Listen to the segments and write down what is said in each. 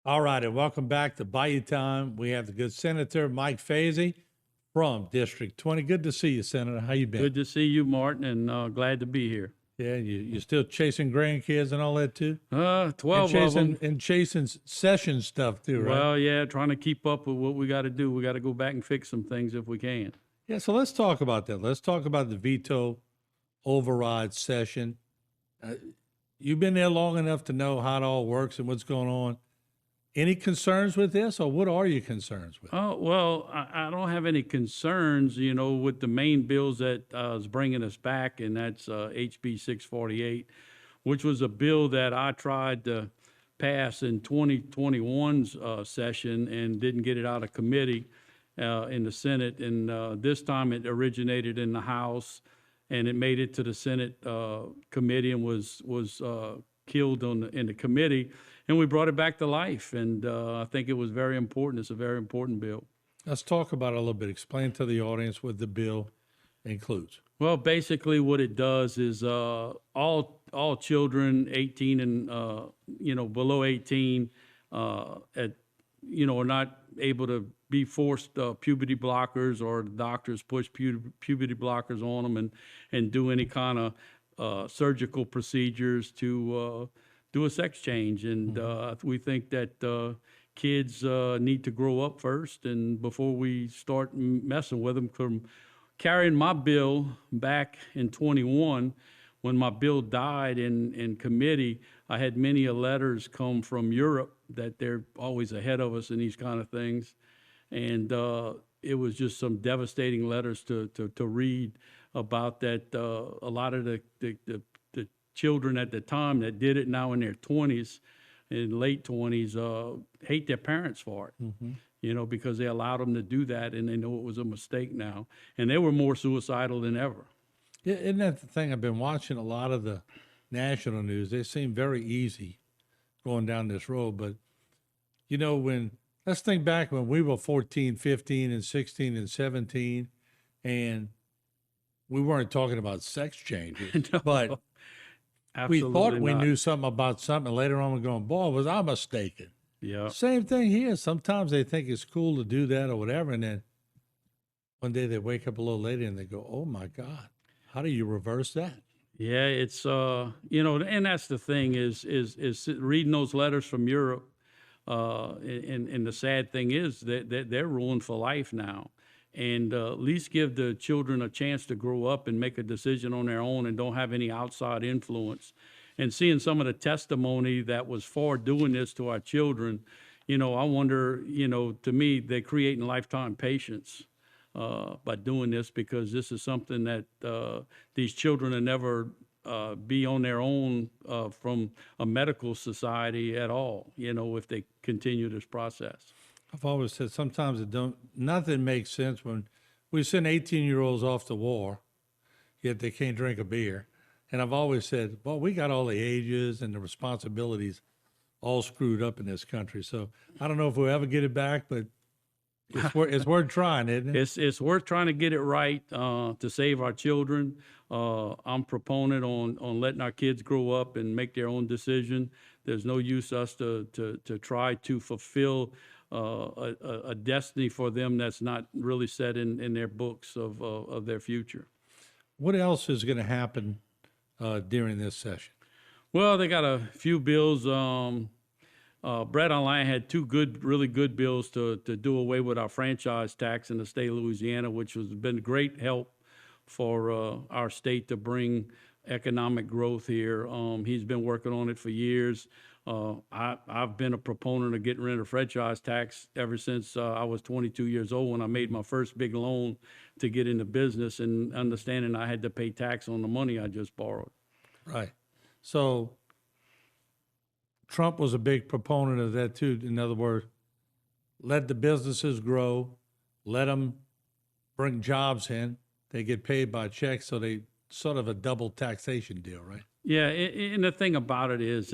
All right, and welcome back to Bayou Time. We have the good Senator Mike Fesi from District 20. Good to see you, Senator. How you been? Good to see you, Martin, and glad to be here. Yeah, you still chasing grandkids and all that too? 12 of them. And chasing session stuff too, right? Well, yeah, trying to keep up with what we got to do. We got to go back and fix some things if we can. Yeah, so let's talk about that. Let's talk about the veto override session. You've been there long enough to know how it all works and what's going on. Any concerns with this, or what are your concerns with? Oh, well, I don't have any concerns, with the main bills that is bringing us back, and that's HB 648, which was a bill that I tried to pass in 2021's session and didn't get it out of committee in the Senate. And this time it originated in the House, and it made it to the Senate committee and was killed in the committee. And we brought it back to life, and I think it was very important. It's a very important bill. Let's talk about it a little bit. Explain to the audience what the bill includes. Well, basically, what it does is all children 18 and below 18 are not able to be forced puberty blockers, or the doctors push puberty blockers on them and do any kind of surgical procedures to do a sex change. And we think that kids need to grow up first, and before we start messing with them. From carrying my bill back in 21, when my bill died in committee, I had many letters come from Europe that they're always ahead of us in these kind of things. And it was just some devastating letters to read about that. A lot of the children at the time that did it now in their 20s and late 20s hate their parents for it, because they allowed them to do that, and they know it was a mistake now. And they were more suicidal than ever. Yeah, isn't that the thing? I've been watching a lot of the national news. They seem very easy going down this road. But, let's think back when we were 14, 15, and 16, and 17, and we weren't talking about sex changes. No. But Absolutely we thought we not. knew something about something, and later on we're going, boy, was I mistaken. Yeah. Same thing here. Sometimes they think it's cool to do that or whatever, and then one day they wake up a little later and they go, oh my God, how do you reverse that? Yeah, it's and that's the thing is reading those letters from Europe, and the sad thing is that they're ruined for life now. And at least give the children a chance to grow up and make a decision on their own and don't have any outside influence. And seeing some of the testimony that was for doing this to our children, I wonder, to me, they're creating lifetime patience by doing this, because this is something that these children will never be on their own from a medical society at all, if they continue this process. I've always said sometimes nothing makes sense when we send 18-year-olds off to war, yet they can't drink a beer. And I've always said, well, we got all the ages and the responsibilities all screwed up in this country. So I don't know if we'll ever get it back, but it's worth trying, isn't it? It's worth trying to get it right to save our children. I'm proponent on letting our kids grow up and make their own decision. There's no use us to try to fulfill a destiny for them that's not really set in their books of their future. What else is going to happen during this session? Well, they got a few bills. Brett Online had two really good bills to do away with our franchise tax in the state of Louisiana, which has been great help for our state to bring economic growth here. He's been working on it for years. I've been a proponent of getting rid of franchise tax ever since I was 22 years old, when I made my first big loan to get into business, and understanding I had to pay tax on the money I just borrowed. Right. So Trump was a big proponent of that too. In other words, let the businesses grow, let them bring jobs in. They get paid by checks, so they sort of a double taxation deal, right? Yeah, and the thing about it is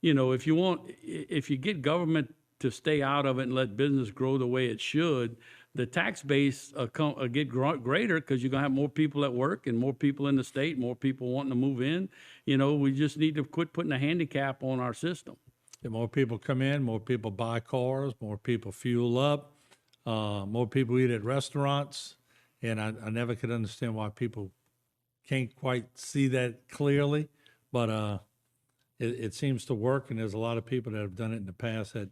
if you get government to stay out of it and let business grow the way it should, the tax base get greater, because you're going to have more people at work and more people in the state, more people wanting to move in. We just need to quit putting a handicap on our system. The more people come in, more people buy cars, more people fuel up, more people eat at restaurants. And I never could understand why people can't quite see that clearly, but it seems to work, and there's a lot of people that have done it in the past that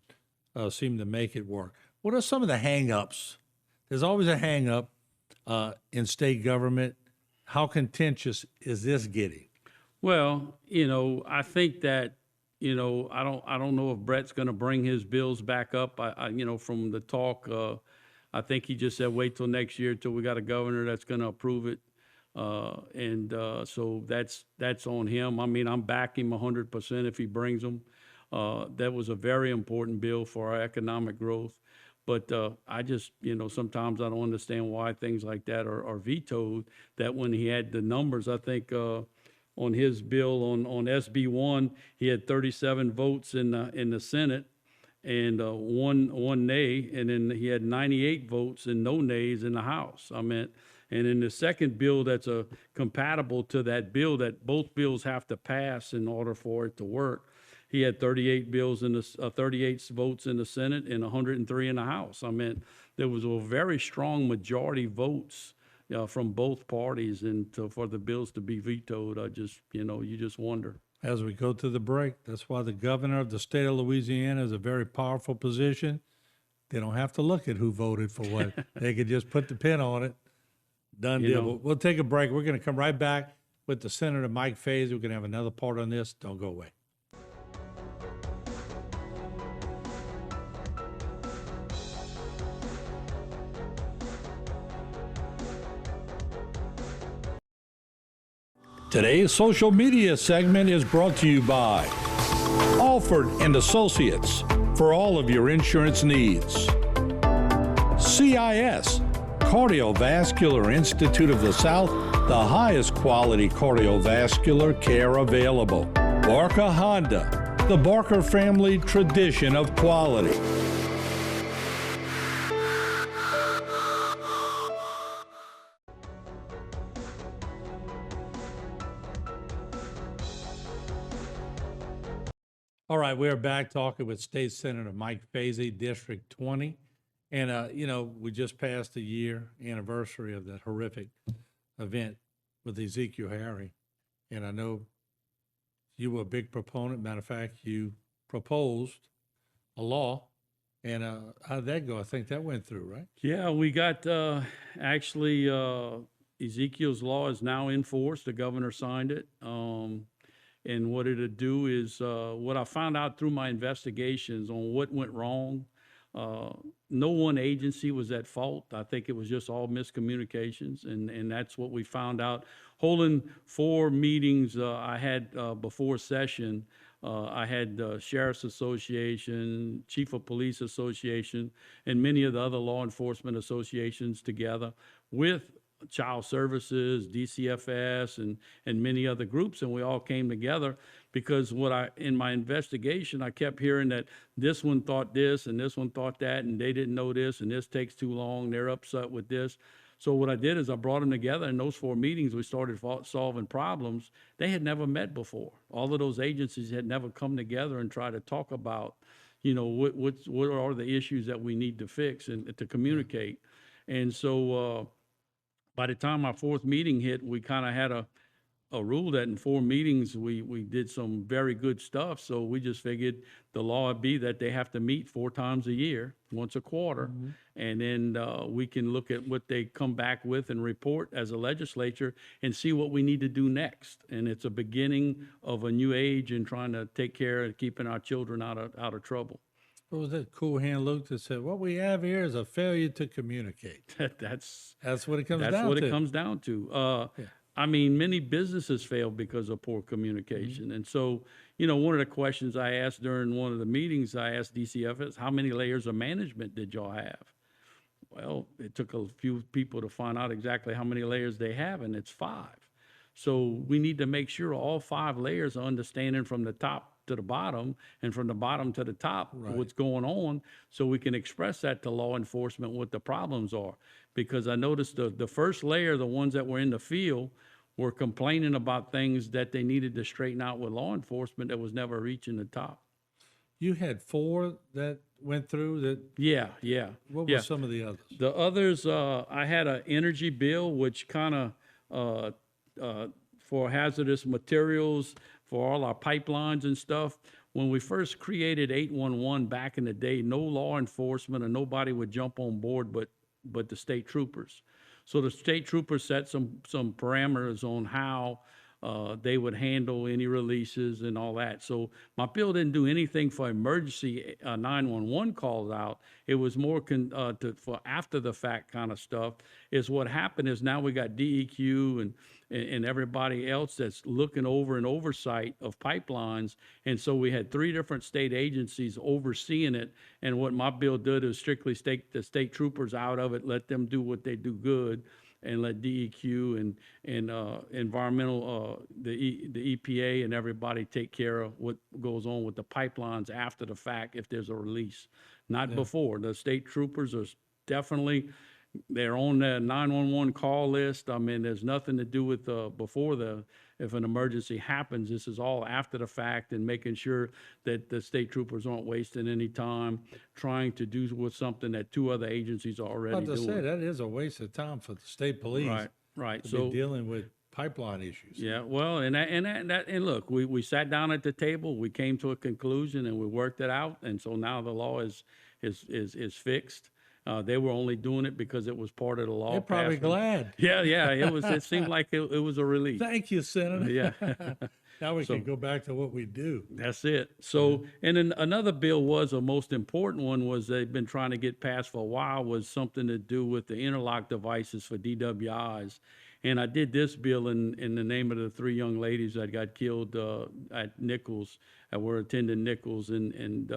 seem to make it work. What are some of the hang-ups? There's always a hang-up in state government. How contentious is this getting? Well, I think that, I don't know if Brett's going to bring his bills back up. From the talk, I think he just said, wait till next year till we got a governor that's going to approve it. So that's on him. I mean, I'm backing him 100% if he brings them. That was a very important bill for our economic growth. But I just, sometimes I don't understand why things like that are vetoed. That when he had the numbers, I think on his bill on SB1, he had 37 votes in the Senate and one nay, and then he had 98 votes and no nays in the House. And in the second bill that's compatible to that bill, that both bills have to pass in order for it to work, he had 38 votes in the Senate and 103 in the House. There was a very strong majority votes from both parties, and for the bills to be vetoed, you just wonder. As we go to the break, that's why the governor of the state of Louisiana is a very powerful position. They don't have to look at who voted for what. They could just put the pin on it. Done deal. We'll take a break. We're going to come right back with the Senator Mike Fesi. We're going to have another part on this. Don't go away. Today's social media segment is brought to you by Alford and Associates for all of your insurance needs. CIS, Cardiovascular Institute of the South, the highest quality cardiovascular care available. Barker Honda, the Barker family tradition of quality. All right, we're back talking with State Senator Mike Fesi, District 20. And, we just passed the year anniversary of that horrific event with Ezekiel Harry. And I know you were a big proponent. Matter of fact, you proposed a law. And how did that go? I think that went through, right? Yeah, we got Ezekiel's law is now in force. The governor signed it. And what it'll do is what I found out through my investigations on what went wrong. No one agency was at fault. I think it was just all miscommunications, and that's what we found out. Holding 4 meetings I had before session, I had the Sheriff's Association, Chief of Police Association, and many of the other law enforcement associations together with Child Services, DCFS, and many other groups, and we all came together because in my investigation, I kept hearing that this one thought this and this one thought that, and they didn't know this, and this takes too long, they're upset with this. So what I did is I brought them together. In those 4 meetings, we started solving problems. They had never met before. All of those agencies had never come together and tried to talk about, what are the issues that we need to fix and to communicate. And so by the time our 4th meeting hit, we kind of had a rule that in 4 meetings, we did some very good stuff. So we just figured the law would be that they have to meet 4 times a year, once a quarter. Mm-hmm. And then we can look at what they come back with and report as a legislature and see what we need to do next. And it's a beginning of a new age in trying to take care of keeping our children out of trouble. What was that cool hand Luke that said, what we have here is a failure to communicate? That's what it comes down to. That's what it comes down to. Yeah. Many businesses fail because of poor communication. Mm-hmm. And so, one of the questions I asked during one of the meetings, I asked DCFS, how many layers of management did y'all have? Well, it took a few people to find out exactly how many layers they have, and it's 5. So we need to make sure all 5 layers are understanding from the top to the bottom and from the bottom to the top, right, what's going on, so we can express that to law enforcement what the problems are. Because I noticed the first layer, the ones that were in the field, were complaining about things that they needed to straighten out with law enforcement that was never reaching the top. You had 4 that went through that. Yeah, yeah. What yeah. were some of the others? The others, I had an energy bill, which kind of, for hazardous materials, for all our pipelines and stuff. When we first created 811 back in the day, no law enforcement or nobody would jump on board but the state troopers. So the state troopers set some parameters on how they would handle any releases and all that. So my bill didn't do anything for emergency 911 calls out. It was more for after the fact kind of stuff. Is what happened is now we got DEQ and everybody else that's looking over an oversight of pipelines. And so we had 3 different state agencies overseeing it. And what my bill did is strictly take the state troopers out of it, let them do what they do good, and let DEQ and environmental, the EPA and everybody take care of what goes on with the pipelines after the fact if there's a release, not before. The state troopers are definitely, they're on the 911 call list. I mean, there's nothing to do with before if an emergency happens. This is all after the fact and making sure that the state troopers aren't wasting any time trying to do with something that 2 other agencies are already About to doing. say, that is a waste of time for the state police. Right. To So be dealing with pipeline issues. yeah, well, and look, we sat down at the table, we came to a conclusion, and we worked it out, and so now the law is fixed. They were only doing it because it was part of the law. They're probably passed. glad. Yeah, it was. It seemed like it was a relief. Thank you, Senator. Yeah. Now we can go back to what we do. That's it. So, and then another bill was a most important one was they've been trying to get passed for a while was something to do with the interlock devices for DWIs. And I did this bill in the name of the 3 young ladies that got killed at Nichols, that were attending Nichols. And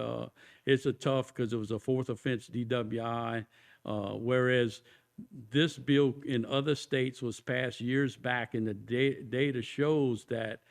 it's a tough because it was a 4th offense DWI, whereas this bill in other states was passed years back, and the data shows that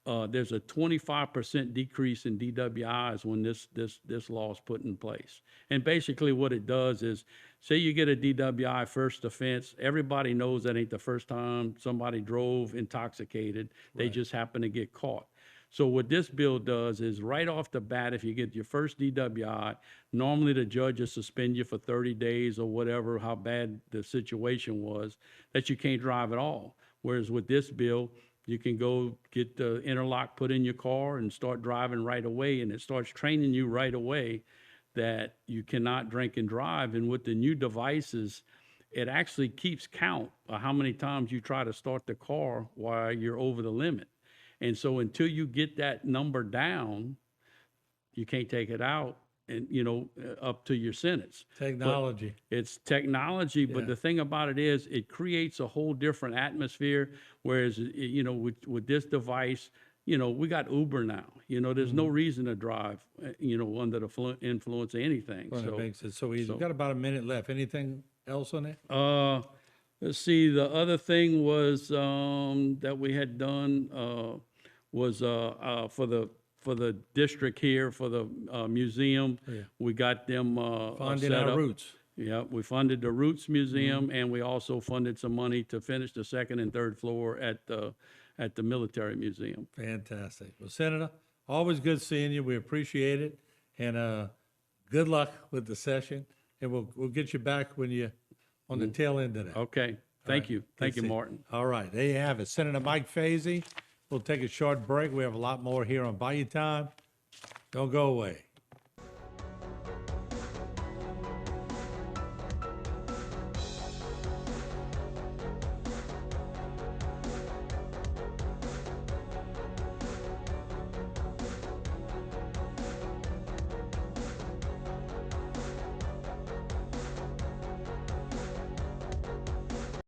there's a 25% decrease in DWIs when this law is put in place. And basically what it does is, say you get a DWI first offense, everybody knows that ain't the first time somebody drove intoxicated. They just happen to get caught. So what this bill does is right off the bat, if you get your first DWI, normally the judge will suspend you for 30 days or whatever, how bad the situation was, that you can't drive at all. Whereas with this bill, you can go get the interlock put in your car and start driving right away, and it starts training you right away that you cannot drink and drive. And with the new devices, it actually keeps count of how many times you try to start the car while you're over the limit. And so until you get that number down, you can't take it out and, up to your sentence. Technology. But it's technology, but the thing about it is it creates a whole different atmosphere. Whereas, with this device, we got Uber now. There's no reason to drive, under the influence of anything. Well, So it makes it so easy. We've got about a minute left. Anything else on it? let's see. The other thing was that we had done was for the district here for the museum. Yeah. We got them Finding set our up. roots. Yeah, we funded the Roots Museum, and we also funded some money to finish the 2nd and 3rd floor at the Military Museum. Fantastic. Well, Senator, always good seeing you. We appreciate it. And good luck with the session. And we'll get you back when you're on the tail end of that. Okay, thank you. Thank you, Good to see Martin. All right, there you have it. Senator Mike Fesi. We'll take a short break. We have a lot more here on Bayou Time. Don't go away.